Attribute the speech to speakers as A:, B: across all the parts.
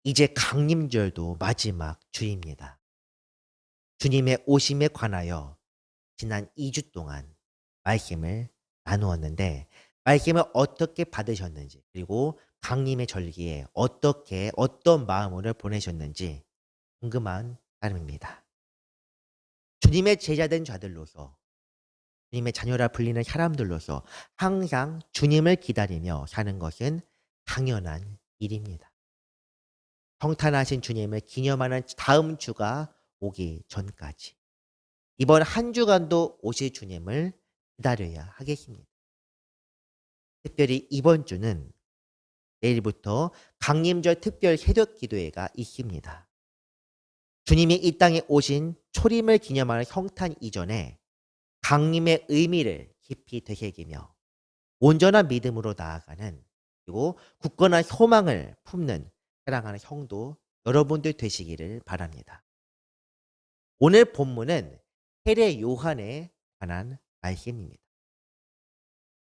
A: 이제 강림절도 마지막 주입니다. 주님의 오심에 관하여 지난 2주 동안 말씀을 나누었는데 말씀을 어떻게 받으셨는지 그리고 강림의 절기에 어떻게 어떤 마음으로 보내셨는지 궁금한 따름입니다. 주님의 제자된 자들로서 주님의 자녀라 불리는 사람들로서 항상 주님을 기다리며 사는 것은 당연한 일입니다. 성탄하신 주님을 기념하는 다음 주가 오기 전까지 이번 한 주간도 오실 주님을 기다려야 하겠습니다. 특별히 이번 주는 내일부터 강림절 특별 새벽 기도회가 있습니다. 주님이 이 땅에 오신 초림을 기념하는 성탄 이전에 강림의 의미를 깊이 되새기며 온전한 믿음으로 나아가는 그리고 굳건한 소망을 품는 사랑하는 성도 여러분들 되시기를 바랍니다. 오늘 본문은 세례 요한에 관한 말씀입니다.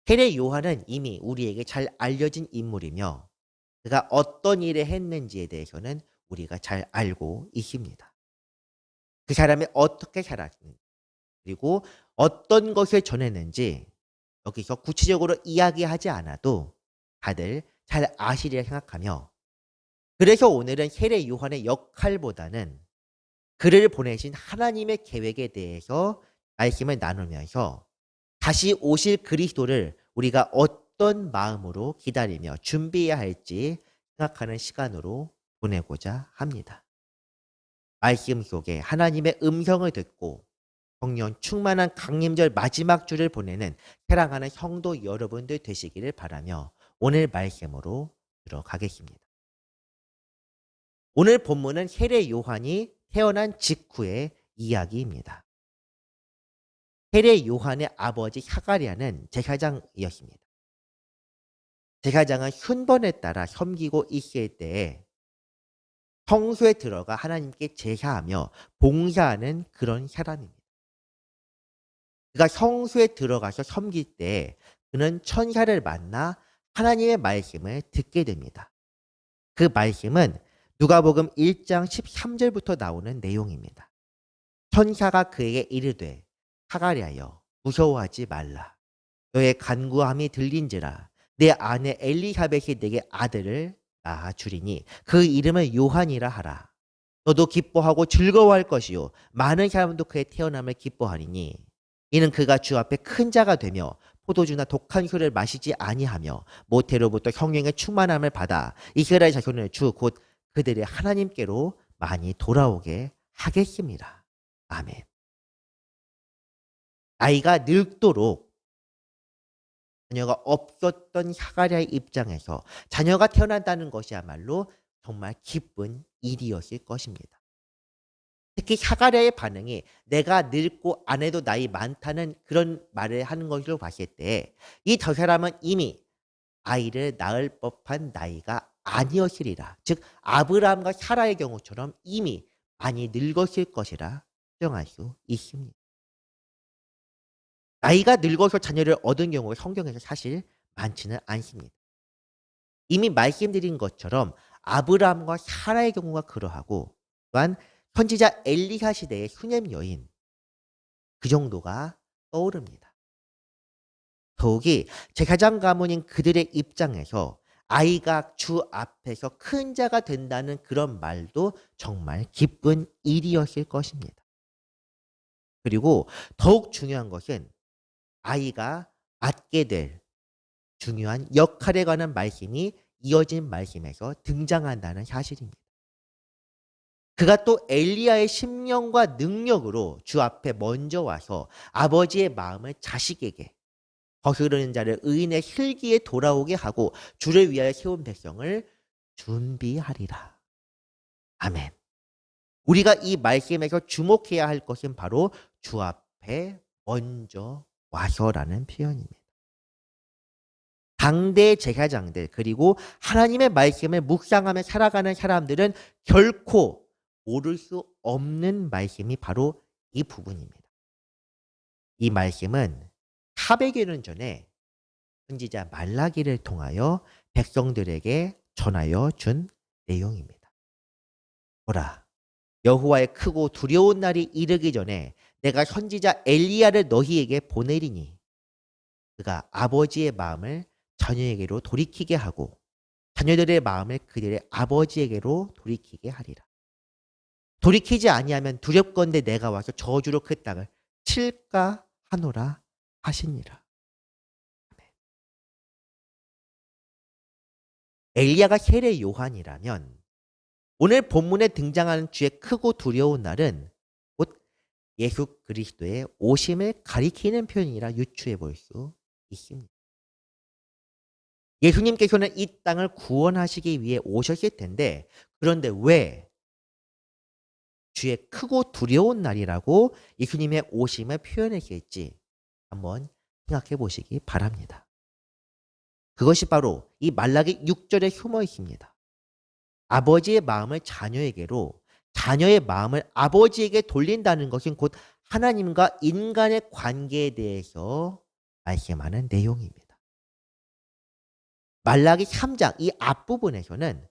A: 세례 요한은 이미 우리에게 잘 알려진 인물이며 그가 어떤 일을 했는지에 대해서는 우리가 잘 알고 있습니다. 그 사람이 어떻게 살았는지 그리고 어떤 것을 전했는지 여기서 구체적으로 이야기하지 않아도 다들 잘 아시리라 생각하며 그래서 오늘은 세례 요한의 역할보다는 그를 보내신 하나님의 계획에 대해서 말씀을 나누면서 다시 오실 그리스도를 우리가 어떤 마음으로 기다리며 준비해야 할지 생각하는 시간으로 보내고자 합니다. 말씀 속에 하나님의 음성을 듣고 성령 충만한 강림절 마지막 주를 보내는 사랑하는 성도 여러분들 되시기를 바라며 오늘 말씀으로 들어가겠습니다. 오늘 본문은 세례 요한이 태어난 직후의 이야기입니다. 세례 요한의 아버지 사가랴는 제사장이었습니다. 제사장은 순번에 따라 섬기고 있을 때에 성소에 들어가 하나님께 제사하며 봉사하는 그런 사람입니다. 그가 성소에 들어가서 섬길 때 그는 천사를 만나 하나님의 말씀을 듣게 됩니다. 그 말씀은 누가복음 1장 13절부터 나오는 내용입니다. 천사가 그에게 이르되 사가랴여 무서워하지 말라. 너의 간구함이 들린지라 내 아내 엘리사벳이 내게 아들을 낳아 주리니 그 이름을 요한이라 하라. 너도 기뻐하고 즐거워할 것이요 많은 사람도 그의 태어남을 기뻐하리니 이는 그가 주 앞에 큰 자가 되며 포도주나 독한 술을 마시지 아니하며 모태로부터 성령의 충만함을 받아 이스라엘 자손을 주 곧 그들의 하나님께로 많이 돌아오게 하겠습니다. 아멘. 나이가 늙도록 자녀가 없었던 사가랴의 입장에서 자녀가 태어난다는 것이야말로 정말 기쁜 일이었을 것입니다. 특히 사가랴의 반응이 내가 늙고 아내도 나이 많다는 그런 말을 하는 것으로 봤을 때 이 저 사람은 이미 아이를 낳을 법한 나이가 아니었으리라. 즉 아브라함과 사라의 경우처럼 이미 많이 늙었을 것이라 추정할 수 있습니다. 나이가 늙어서 자녀를 얻은 경우가 성경에서 사실 많지는 않습니다. 이미 말씀드린 것처럼 아브라함과 사라의 경우가 그러하고 또한 선지자 엘리야 시대의 수냄 여인 그 정도가 떠오릅니다. 더욱이 제사장 가문인 그들의 입장에서 아이가 주 앞에서 큰 자가 된다는 그런 말도 정말 기쁜 일이었을 것입니다. 그리고 더욱 중요한 것은 아이가 맡게 될 중요한 역할에 관한 말씀이 이어진 말씀에서 등장한다는 사실입니다. 그가 또 엘리야의 심령과 능력으로 주 앞에 먼저 와서 아버지의 마음을 자식에게 거스르는 자를 의인의 힐기에 돌아오게 하고 주를 위하여 세운 백성을 준비하리라. 아멘. 우리가 이 말씀에서 주목해야 할 것은 바로 주 앞에 먼저 와서라는 표현입니다. 당대 제사장들 그리고 하나님의 말씀을 묵상하며 살아가는 사람들은 결코 모를 수 없는 말씀이 바로 이 부분입니다. 이 말씀은 400여 년 전에 선지자 말라기를 통하여 백성들에게 전하여 준 내용입니다. 보라, 여호와의 크고 두려운 날이 이르기 전에 내가 선지자 엘리야를 너희에게 보내리니 그가 아버지의 마음을 자녀에게로 돌이키게 하고 자녀들의 마음을 그들의 아버지에게로 돌이키게 하리라. 돌이키지 아니하면 두렵건대 내가 와서 저주로 그 땅을 칠까 하노라 하시니라. 엘리야가 세례 요한이라면 오늘 본문에 등장하는 주의 크고 두려운 날은 곧 예수 그리스도의 오심을 가리키는 표현이라 유추해 볼 수 있습니다. 예수님께서는 이 땅을 구원하시기 위해 오셨을 텐데 그런데 왜 주의 크고 두려운 날이라고 예수님의 오심을 표현했을지 한번 생각해 보시기 바랍니다. 그것이 바로 이 말라기 6절에 숨어 있습니다. 아버지의 마음을 자녀에게로 자녀의 마음을 아버지에게 돌린다는 것은 곧 하나님과 인간의 관계에 대해서 말씀하는 내용입니다. 말라기 3장 이 앞부분에서는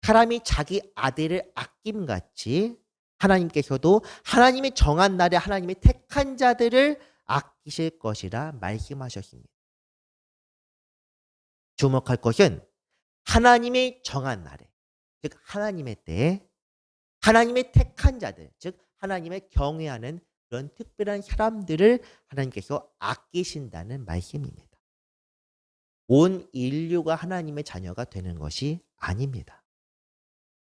A: 사람이 자기 아들을 아낌같이 하나님께서도 하나님이 정한 날에 하나님이 택한 자들을 아끼실 것이라 말씀하셨습니다. 주목할 것은 하나님이 정한 날에, 즉 하나님의 때에 하나님의 택한 자들, 즉 하나님의 경외하는 그런 특별한 사람들을 하나님께서 아끼신다는 말씀입니다. 온 인류가 하나님의 자녀가 되는 것이 아닙니다.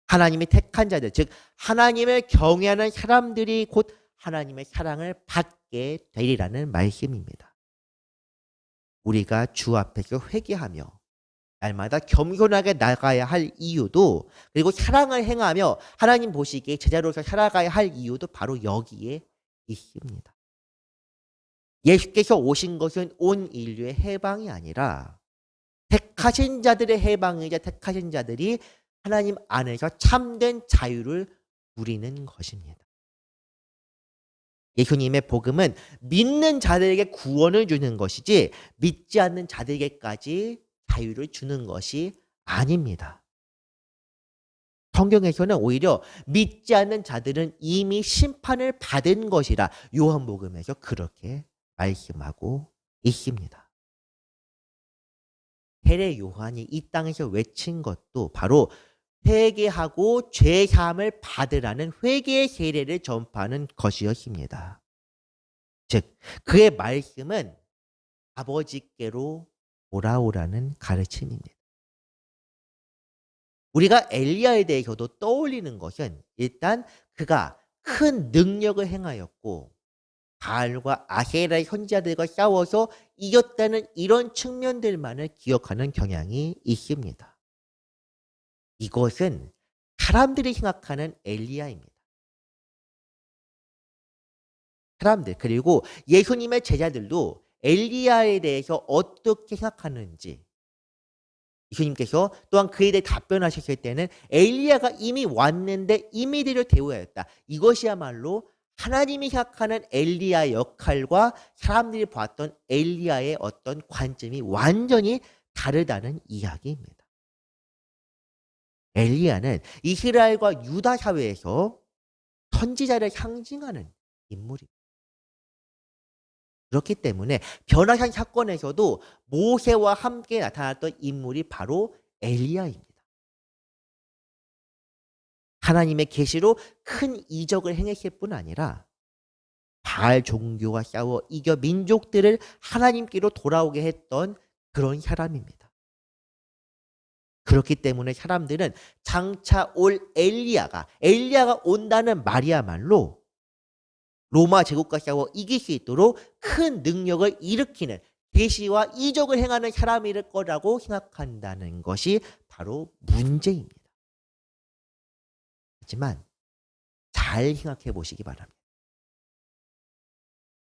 A: 하나님의 택한 자들, 즉 하나님을 경외하는 사람들이 곧 하나님의 사랑을 받게 되리라는 말씀입니다. 우리가 주 앞에서 회개하며 날마다 겸손하게 나가야 할 이유도 그리고 사랑을 행하며 하나님 보시기에 제자로서 살아가야 할 이유도 바로 여기에 있습니다. 예수께서 오신 것은 온 인류의 해방이 아니라 택하신 자들의 해방이자 택하신 자들이 하나님 안에서 참된 자유를 누리는 것입니다. 예수님의 복음은 믿는 자들에게 구원을 주는 것이지 믿지 않는 자들에게까지 자유를 주는 것이 아닙니다. 성경에서는 오히려 믿지 않는 자들은 이미 심판을 받은 것이라 요한복음에서 그렇게 말씀하고 있습니다. 세례 요한이 이 땅에서 외친 것도 바로 회개하고 죄 사함을 받으라는 회개의 세례를 전파하는 것이었습니다. 즉 그의 말씀은 아버지께로 돌아오라는 가르침입니다. 우리가 엘리야에 대해서도 떠올리는 것은 일단 그가 큰 능력을 행하였고 바알과 아세라의 선지자들과 싸워서 이겼다는 이런 측면들만을 기억하는 경향이 있습니다. 이것은 사람들이 생각하는 엘리야입니다. 사람들 그리고 예수님의 제자들도 엘리야에 대해서 어떻게 생각하는지 예수님께서 또한 그에 대해 답변하셨을 때는 엘리야가 이미 왔는데 이미대로 대우하였다. 이것이야말로 하나님이 생각하는 엘리야의 역할과 사람들이 봤던 엘리야의 어떤 관점이 완전히 다르다는 이야기입니다. 엘리야는 이스라엘과 유다 사회에서 선지자를 상징하는 인물입니다. 그렇기 때문에 변화산 사건에서도 모세와 함께 나타났던 인물이 바로 엘리야입니다. 하나님의 계시로 큰 이적을 행했을 뿐 아니라 바알 종교와 싸워 이겨 민족들을 하나님께로 돌아오게 했던 그런 사람입니다. 그렇기 때문에 사람들은 장차 올 엘리야가 온다는 말이야말로 로마 제국과 싸워 이길 수 있도록 큰 능력을 일으키는 계시와 이적을 행하는 사람일 거라고 생각한다는 것이 바로 문제입니다. 하지만 잘 생각해 보시기 바랍니다.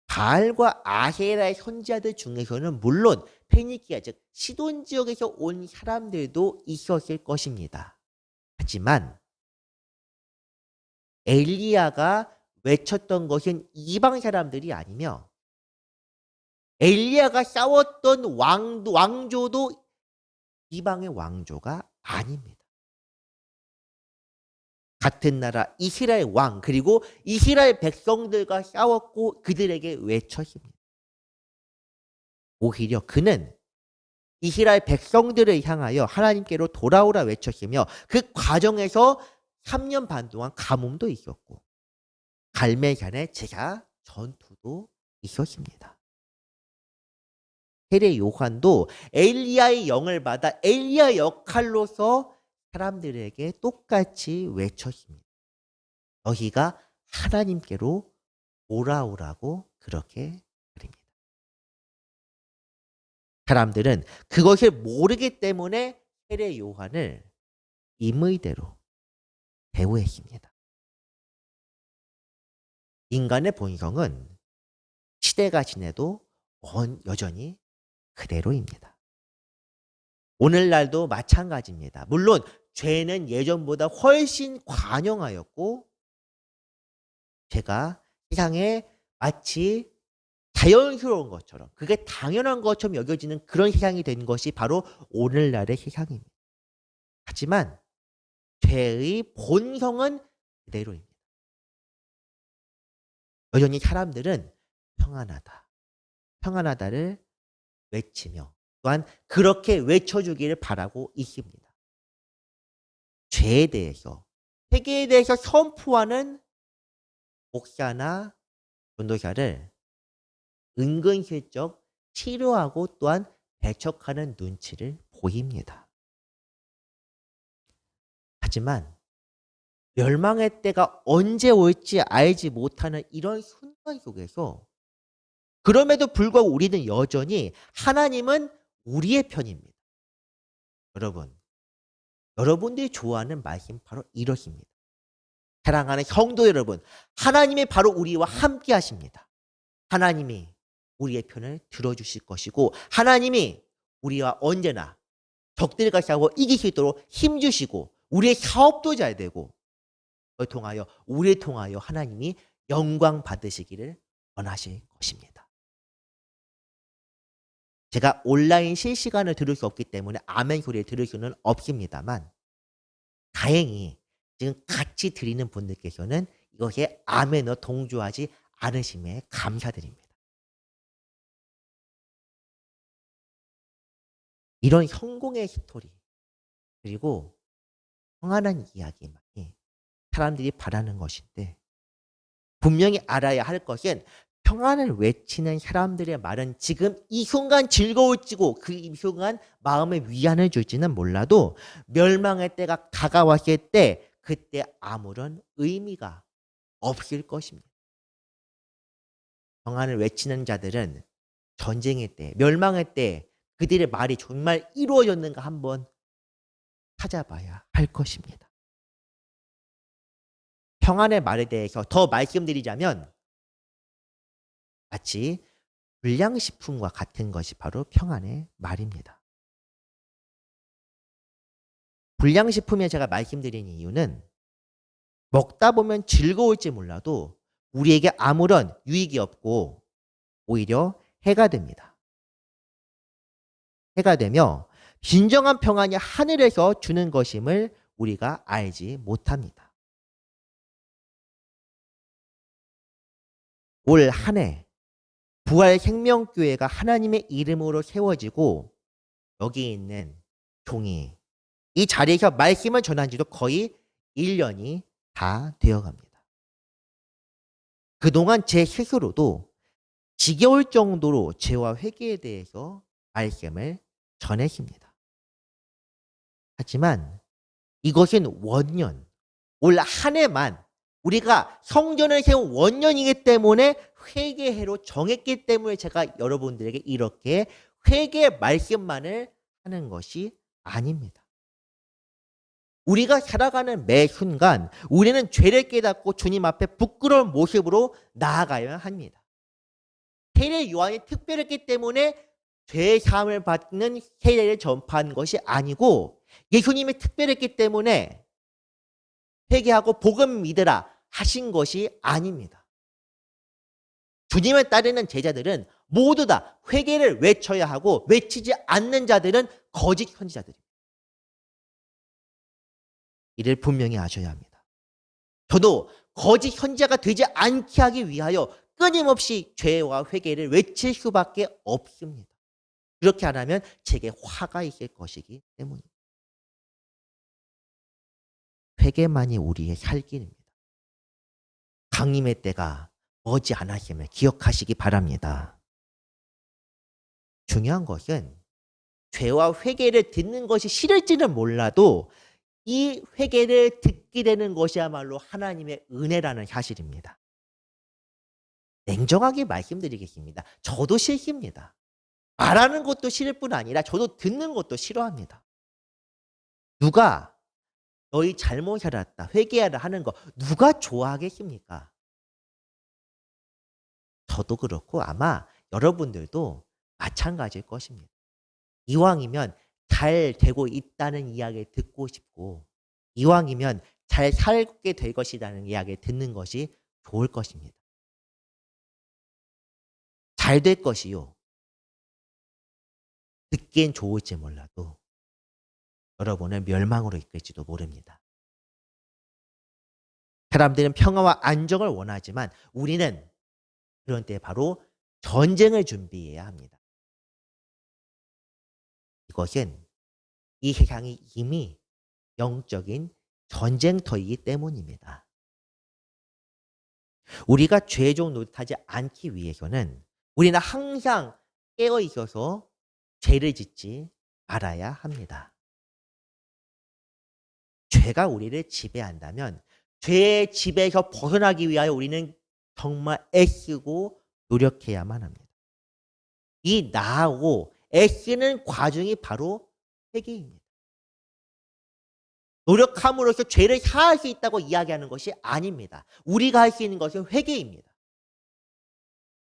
A: 바알과 아세라의 선지자들 중에서는 물론 페니키아 즉 시돈 지역에서 온 사람들도 있었을 것입니다. 하지만 엘리야가 외쳤던 것은 이방 사람들이 아니며 엘리야가 싸웠던 왕조도 이방의 왕조가 아닙니다. 같은 나라 이스라엘 왕 그리고 이스라엘 백성들과 싸웠고 그들에게 외쳤습니다. 오히려 그는 이스라엘 백성들을 향하여 하나님께로 돌아오라 외쳤으며 그 과정에서 3년 반 동안 가뭄도 있었고 갈멜산의 제사 전투도 있었습니다. 세례 요한도 엘리야의 영을 받아 엘리야 역할로서 사람들에게 똑같이 외쳤습니다. 너희가 하나님께로 돌아오라고 그렇게 말입니다. 사람들은 그것을 모르기 때문에 세례 요한을 임의대로 대우했습니다. 인간의 본성은 시대가 지내도 여전히 그대로입니다. 오늘날도 마찬가지입니다. 물론 죄는 예전보다 훨씬 관영하였고 죄가 세상에 마치 자연스러운 것처럼 그게 당연한 것처럼 여겨지는 그런 세상이 된 것이 바로 오늘날의 세상입니다. 하지만 죄의 본성은 그대로입니다. 여전히 사람들은 평안하다, 평안하다를 외치며 또한 그렇게 외쳐주기를 바라고 있습니다. 죄에 대해서, 세계에 대해서 선포하는 목사나 전도사를 은근슬쩍 치료하고 또한 배척하는 눈치를 보입니다. 하지만 멸망의 때가 언제 올지 알지 못하는 이런 순간 속에서 그럼에도 불구하고 우리는 여전히 하나님은 우리의 편입니다. 여러분, 여러분들이 좋아하는 말씀 바로 이것입니다. 사랑하는 성도 여러분, 하나님이 바로 우리와 함께 하십니다. 하나님이 우리의 편을 들어주실 것이고 하나님이 우리와 언제나 적들과 싸워 이길 수 있도록 힘주시고 우리의 사업도 잘 되고 우리를 통하여 하나님이 영광 받으시기를 원하실 것입니다. 제가 온라인 실시간을 들을 수 없기 때문에 아멘 소리를 들을 수는 없습니다만 다행히 지금 같이 드리는 분들께서는 이것에 아멘으로 동조하지 않으심에 감사드립니다. 이런 성공의 스토리 그리고 평안한 이야기만이 사람들이 바라는 것인데 분명히 알아야 할 것은 평안을 외치는 사람들의 말은 지금 이 순간 즐거울지고 그 이 순간 마음에 위안을 줄지는 몰라도 멸망의 때가 다가왔을 때 그때 아무런 의미가 없을 것입니다. 평안을 외치는 자들은 전쟁의 때, 멸망의 때 그들의 말이 정말 이루어졌는가 한번 찾아봐야 할 것입니다. 평안의 말에 대해서 더 말씀드리자면 마치 불량식품과 같은 것이 바로 평안의 말입니다. 불량식품에 제가 말씀드린 이유는 먹다 보면 즐거울지 몰라도 우리에게 아무런 유익이 없고 오히려 해가 됩니다. 해가 되며 진정한 평안이 하늘에서 주는 것임을 우리가 알지 못합니다. 올 한 해 부활 생명교회가 하나님의 이름으로 세워지고 여기 있는 종이 이 자리에서 말씀을 전한 지도 거의 1년이 다 되어갑니다. 그동안 제 스스로도 지겨울 정도로 죄와 회개에 대해서 말씀을 전했습니다. 하지만 이것은 원년, 올 한 해만 우리가 성전을 세운 원년이기 때문에 회개해로 정했기 때문에 제가 여러분들에게 이렇게 회개의 말씀만을 하는 것이 아닙니다. 우리가 살아가는 매 순간 우리는 죄를 깨닫고 주님 앞에 부끄러운 모습으로 나아가야 합니다. 세례 요한이 특별했기 때문에 죄의 사함을 받는 세례를 전파한 것이 아니고 예수님이 특별했기 때문에 회개하고 복음 믿으라 하신 것이 아닙니다. 주님을 따르는 제자들은 모두 다 회개를 외쳐야 하고 외치지 않는 자들은 거짓 선지자들입니다. 이를 분명히 아셔야 합니다. 저도 거짓 선지자가 되지 않게 하기 위하여 끊임없이 죄와 회개를 외칠 수밖에 없습니다. 그렇게 안 하면 제게 화가 있을 것이기 때문입니다. 회개만이 우리의 살 길입니다. 강림의 때가 머지 않았음을 기억하시기 바랍니다. 중요한 것은 죄와 회개를 듣는 것이 싫을지는 몰라도 이 회개를 듣게 되는 것이야말로 하나님의 은혜라는 사실입니다. 냉정하게 말씀드리겠습니다. 저도 싫습니다. 말하는 것도 싫을 뿐 아니라 저도 듣는 것도 싫어합니다. 누가 너희 잘못 살았다, 회개하라 하는 거 누가 좋아하겠습니까? 저도 그렇고 아마 여러분들도 마찬가지일 것입니다. 이왕이면 잘 되고 있다는 이야기를 듣고 싶고 이왕이면 잘 살게 될 것이라는 이야기를 듣는 것이 좋을 것입니다. 잘 될 것이요. 듣기엔 좋을지 몰라도 여러분을 멸망으로 이끌지도 모릅니다. 사람들은 평화와 안정을 원하지만 우리는 그런 때 바로 전쟁을 준비해야 합니다. 이것은 이 세상이 이미 영적인 전쟁터이기 때문입니다. 우리가 죄종 노릇하지 않기 위해서는 우리는 항상 깨어 있어서 죄를 짓지 말아야 합니다. 죄가 우리를 지배한다면 죄의 지배에서 벗어나기 위하여 우리는 정말 애쓰고 노력해야만 합니다. 이 나아오고 애쓰는 과정이 바로 회개입니다. 노력함으로써 죄를 사할 수 있다고 이야기하는 것이 아닙니다. 우리가 할 수 있는 것은 회개입니다.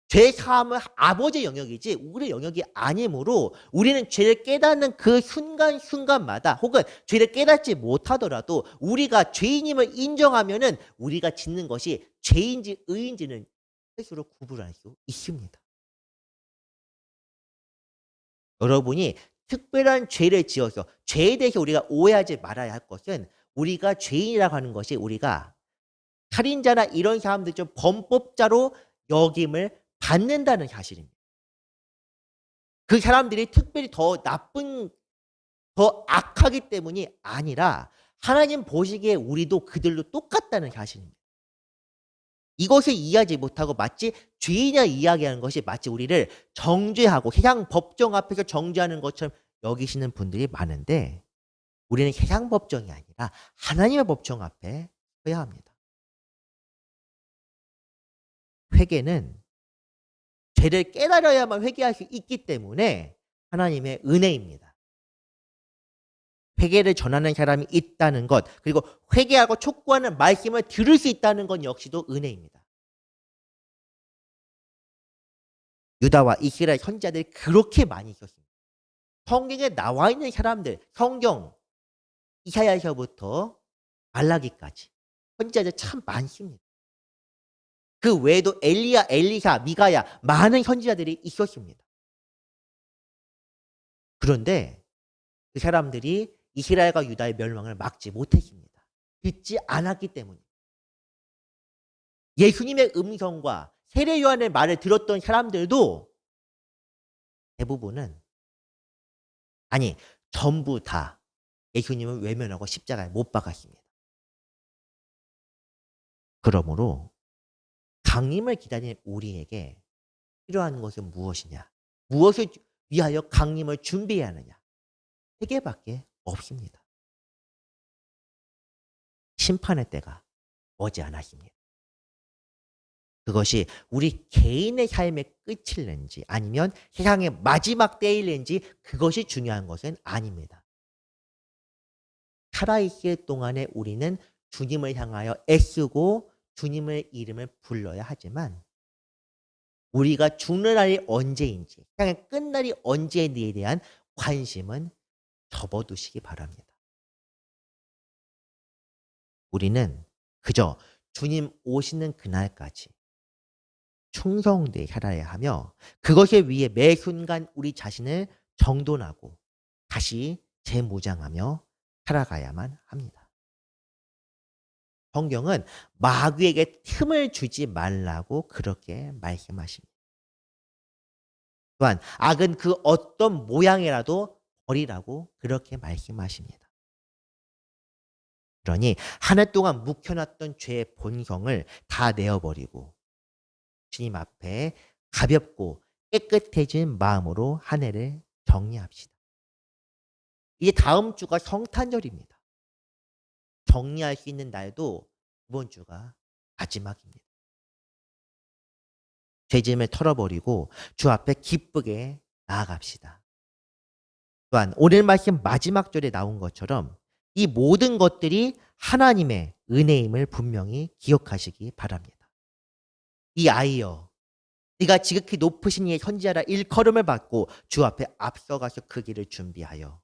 A: 죄 사함은 아버지의 영역이지 우리의 영역이 아니므로 우리는 죄를 깨닫는 그 순간순간마다 혹은 죄를 깨닫지 못하더라도 우리가 죄인임을 인정하면은 우리가 짓는 것이 죄인지 의인지는 스스로 구분할 수 있습니다. 여러분이 특별한 죄를 지어서 죄에 대해서 우리가 오해하지 말아야 할 것은 우리가 죄인이라고 하는 것이 우리가 살인자나 이런 사람들 좀 범법자로 여김을 받는다는 사실입니다. 그 사람들이 특별히 더 나쁜, 더 악하기 때문이 아니라 하나님 보시기에 우리도 그들로 똑같다는 사실입니다. 이것을 이해하지 못하고 마치 죄인이라 이야기하는 것이 마치 우리를 정죄하고 세상 법정 앞에서 정죄하는 것처럼 여기시는 분들이 많은데 우리는 세상 법정이 아니라 하나님의 법정 앞에 서야 합니다. 회개는 죄를 깨달아야만 회개할 수 있기 때문에 하나님의 은혜입니다. 회개를 전하는 사람이 있다는 것, 그리고 회개하고 촉구하는 말씀을 들을 수 있다는 것 역시도 은혜입니다. 유다와 이스라엘 선지자들이 그렇게 많이 있었습니다. 성경에 나와 있는 사람들, 성경 이사야서부터 말라기까지 선지자들 참 많습니다. 그 외에도 엘리야, 엘리사, 미가야 많은 선지자들이 있었습니다. 그런데 그 사람들이 이스라엘과 유다의 멸망을 막지 못했습니다. 듣지 않았기 때문입니다. 예수님의 음성과 세례 요한의 말을 들었던 사람들도 대부분은 아니 전부 다 예수님을 외면하고 십자가에 못 박았습니다. 그러므로 강림을 기다리는 우리에게 필요한 것은 무엇이냐? 무엇을 위하여 강림을 준비해야 하느냐? 회개밖에 없습니다. 심판의 때가 머지않았습니다. 그것이 우리 개인의 삶의 끝일는지 아니면 세상의 마지막 때일는지 그것이 중요한 것은 아닙니다. 살아있을 동안에 우리는 주님을 향하여 애쓰고 주님의 이름을 불러야 하지만 우리가 죽는 날이 언제인지 세상의 끝날이 언제인지에 대한 관심은 접어두시기 바랍니다. 우리는 그저 주님 오시는 그날까지 충성되게 살아야 하며 그것을 위해 매 순간 우리 자신을 정돈하고 다시 재무장하며 살아가야만 합니다. 성경은 마귀에게 틈을 주지 말라고 그렇게 말씀하십니다. 또한 악은 그 어떤 모양이라도 버리라고 그렇게 말씀하십니다. 그러니 한 해 동안 묵혀놨던 죄의 본성을 다 내어버리고 주님 앞에 가볍고 깨끗해진 마음으로 한 해를 정리합시다. 이제 다음 주가 성탄절입니다. 정리할 수 있는 날도 이번 주가 마지막입니다. 죄짐을 털어버리고 주 앞에 기쁘게 나아갑시다. 또한 오늘 말씀 마지막 절에 나온 것처럼 이 모든 것들이 하나님의 은혜임을 분명히 기억하시기 바랍니다. 이 아이여, 네가 지극히 높으신 이의 선지자라 일컬음을 받고 주 앞에 앞서가서 그 길을 준비하여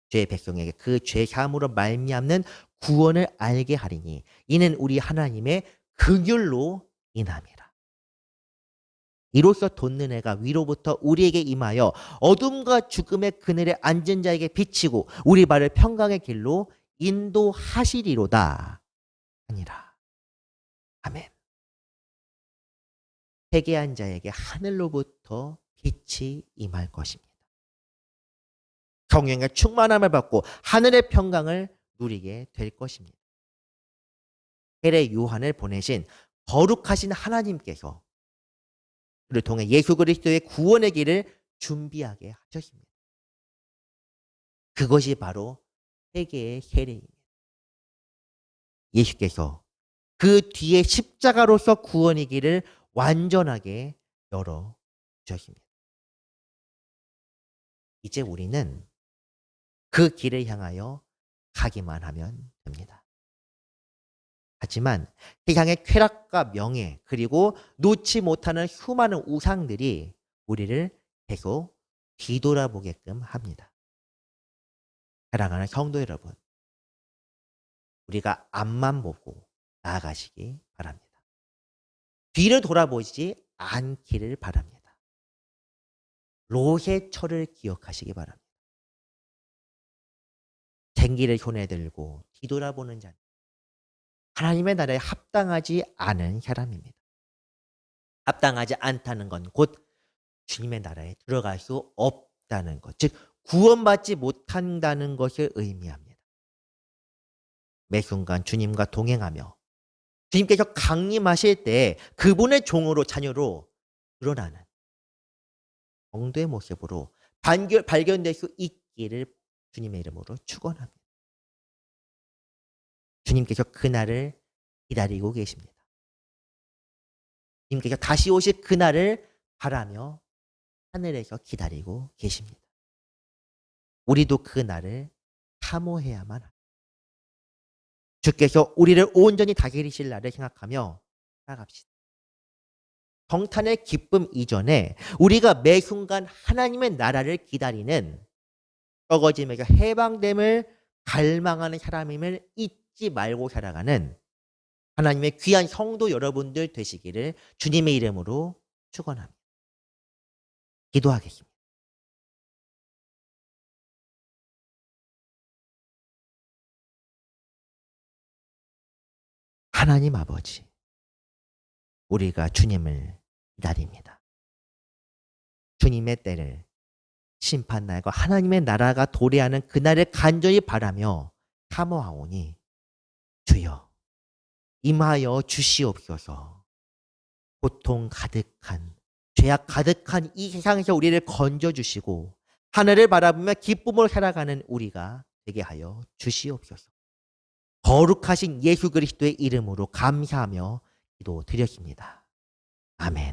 A: 죄의 백성에게 그 죄 사함으로 말미암는 구원을 알게 하리니 이는 우리 하나님의 긍휼로 인함이라. 이로써 돋는 해가 위로부터 우리에게 임하여 어둠과 죽음의 그늘에 앉은 자에게 비치고 우리 발을 평강의 길로 인도하시리로다 하니라. 아멘. 회개한 자에게 하늘로부터 빛이 임할 것입니다. 성령의 충만함을 받고 하늘의 평강을 누리게 될 것입니다. 세례 요한을 보내신 거룩하신 하나님께서 그를 통해 예수 그리스도의 구원의 길을 준비하게 하셨습니다. 그것이 바로 회개의 세례입니다. 예수께서 그 뒤에 십자가로서 구원의 길을 완전하게 열어 주셨습니다. 이제 우리는 그 길을 향하여 가기만 하면 됩니다. 하지만 세상의 쾌락과 명예 그리고 놓지 못하는 수많은 우상들이 우리를 계속 뒤돌아보게끔 합니다. 사랑하는 성도 여러분, 우리가 앞만 보고 나아가시기 바랍니다. 뒤를 돌아보지 않기를 바랍니다. 롯의 철을 기억하시기 바랍니다. 쟁기를 손에 들고 뒤돌아보는 자는 하나님의 나라에 합당하지 않은 사람입니다. 합당하지 않다는 건 곧 주님의 나라에 들어갈 수 없다는 것, 즉 구원받지 못한다는 것을 의미합니다. 매 순간 주님과 동행하며 주님께서 강림하실 때 그분의 종으로 자녀로 드러나는 정도의 모습으로 발견될 수 있기를 주님의 이름으로 축원합니다. 주님께서 그날을 기다리고 계십니다. 주님께서 다시 오실 그날을 바라며 하늘에서 기다리고 계십니다. 우리도 그날을 사모해야만 합니다. 주께서 우리를 온전히 다스리실 날을 생각하며 살아갑시다. 성탄의 기쁨 이전에 우리가 매 순간 하나님의 나라를 기다리는 썩어짐에서 해방됨을 갈망하는 사람임을 잊지 말고 살아가는 하나님의 귀한 성도 여러분들 되시기를 주님의 이름으로 축원합니다. 기도하겠습니다. 하나님 아버지, 우리가 주님을 기다립니다. 주님의 때를 심판날과 하나님의 나라가 도래하는 그날을 간절히 바라며 사모하오니 주여 임하여 주시옵소서. 고통 가득한 죄악 가득한 이 세상에서 우리를 건져주시고 하늘을 바라보며 기쁨으로 살아가는 우리가 되게 하여 주시옵소서. 거룩하신 예수 그리스도의 이름으로 감사하며 기도드렸습니다. 아멘.